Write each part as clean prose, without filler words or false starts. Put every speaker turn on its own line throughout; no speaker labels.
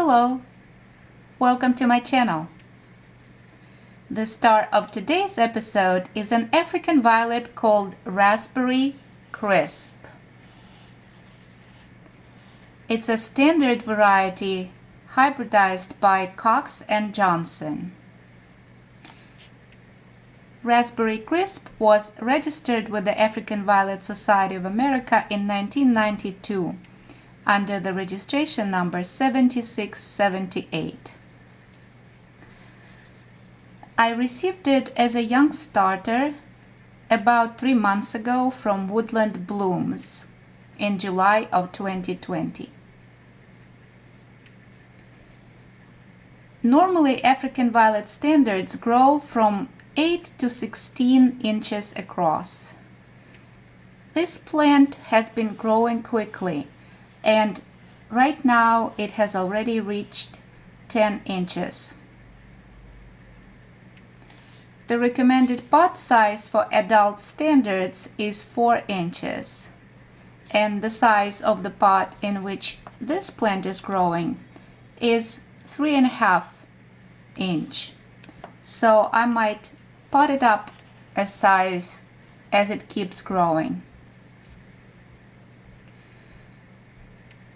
Hello, welcome to my channel. The star of today's episode is an African violet called Raspberry Crisp. It's a standard variety hybridized by Cox and Johnson. Raspberry Crisp was registered with the African Violet Society of America in 1992 under the registration number 7678. I received it as a young starter about 3 months ago from Woodland Blooms in July of 2020. Normally, African violet standards grow from 8 to 16 inches across. This plant has been growing quickly, and right now it has already reached 10 inches. The recommended pot size for adult standards is 4 inches, and the size of the pot in which this plant is growing is 3.5 inch. So I might pot it up a size as it keeps growing.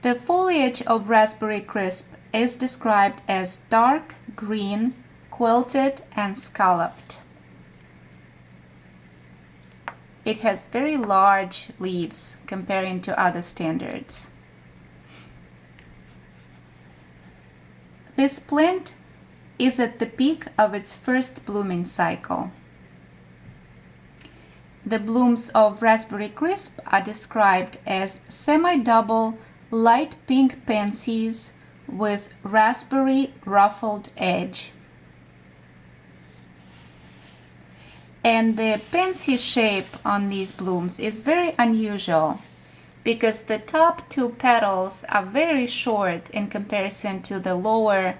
The foliage of Raspberry Crisp is described as dark green, quilted, and scalloped. It has very large leaves comparing to other standards. This plant is at the peak of its first blooming cycle. The blooms of Raspberry Crisp are described as semidouble light pink pansies with raspberry ruffled edge. And the pansy shape on these blooms is very unusual because the top 2 petals are very short in comparison to the lower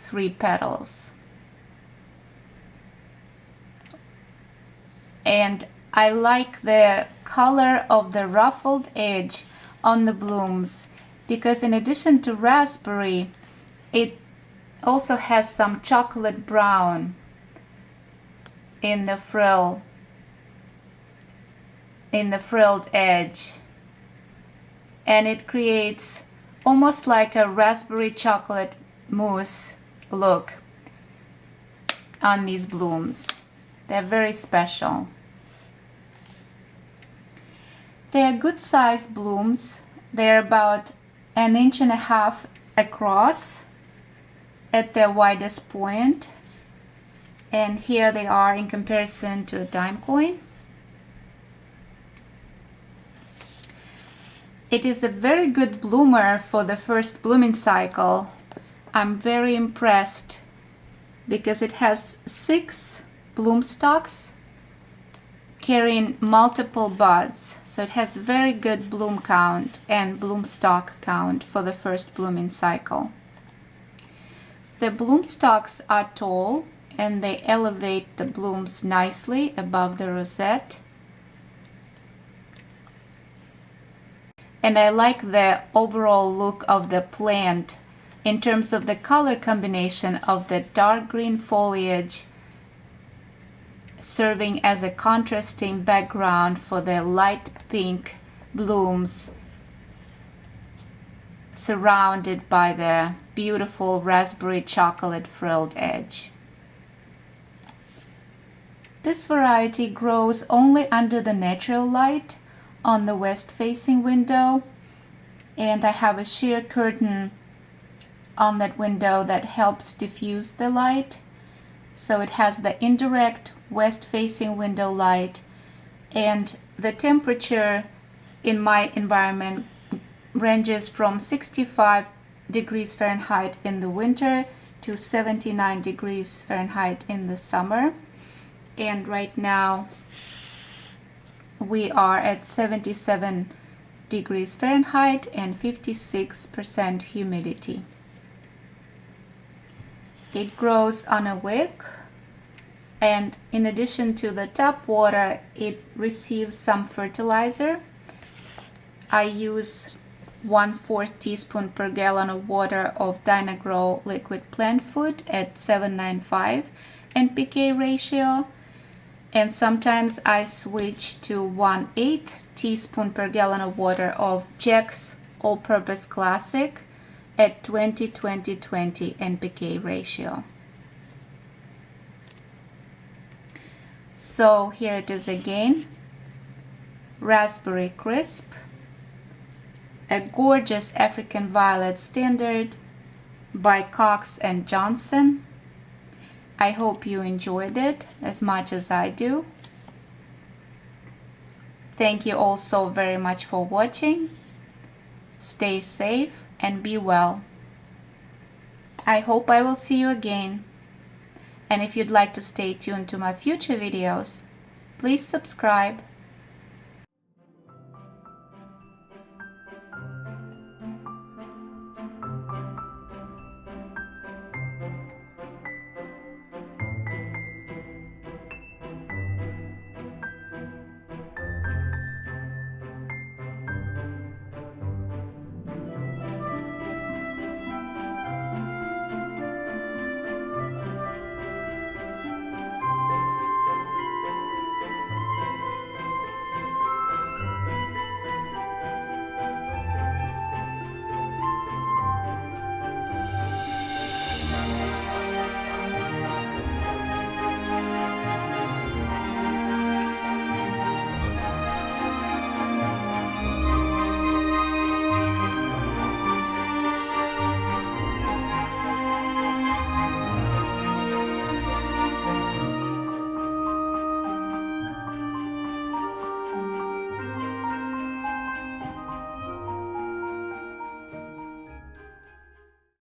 3 petals. And I like the color of the ruffled edge on the blooms because in addition to raspberry, it also has some chocolate brown in the frilled edge, and it creates almost like a raspberry chocolate mousse look on these blooms. They're very special. They are good sized blooms. They're about 1.5 inches across at their widest point. And here they are in comparison to a dime coin. It is a very good bloomer for the first blooming cycle. I'm very impressed because it has 6 bloom stalks carrying multiple buds. So it has very good bloom count and bloom stalk count for the first blooming cycle. The bloom stalks are tall and they elevate the blooms nicely above the rosette. And I like the overall look of the plant in terms of the color combination of the dark green foliage serving as a contrasting background for the light pink blooms surrounded by the beautiful raspberry chocolate frilled edge. This variety grows only under the natural light on the west-facing window, and I have a sheer curtain on that window that helps diffuse the light. So it has the indirect west-facing window light, and the temperature in my environment ranges from 65 degrees Fahrenheit in the winter to 79 degrees Fahrenheit in the summer. And right now we are at 77 degrees Fahrenheit and 56% humidity. It grows on a wick, and in addition to the tap water, it receives some fertilizer. I use 1/4 teaspoon per gallon of water of Dynagrow liquid plant food at 7.95 NPK ratio. And sometimes I switch to 1/8 teaspoon per gallon of water of Jack's All-Purpose Classic at 20-20-20 NPK ratio. So here it is again. Raspberry Crisp, a gorgeous African Violet Standard by Cox and Johnson. I hope you enjoyed it as much as I do. Thank you all so very much for watching. Stay safe and be well. I hope I will see you again. And if you'd like to stay tuned to my future videos, please subscribe.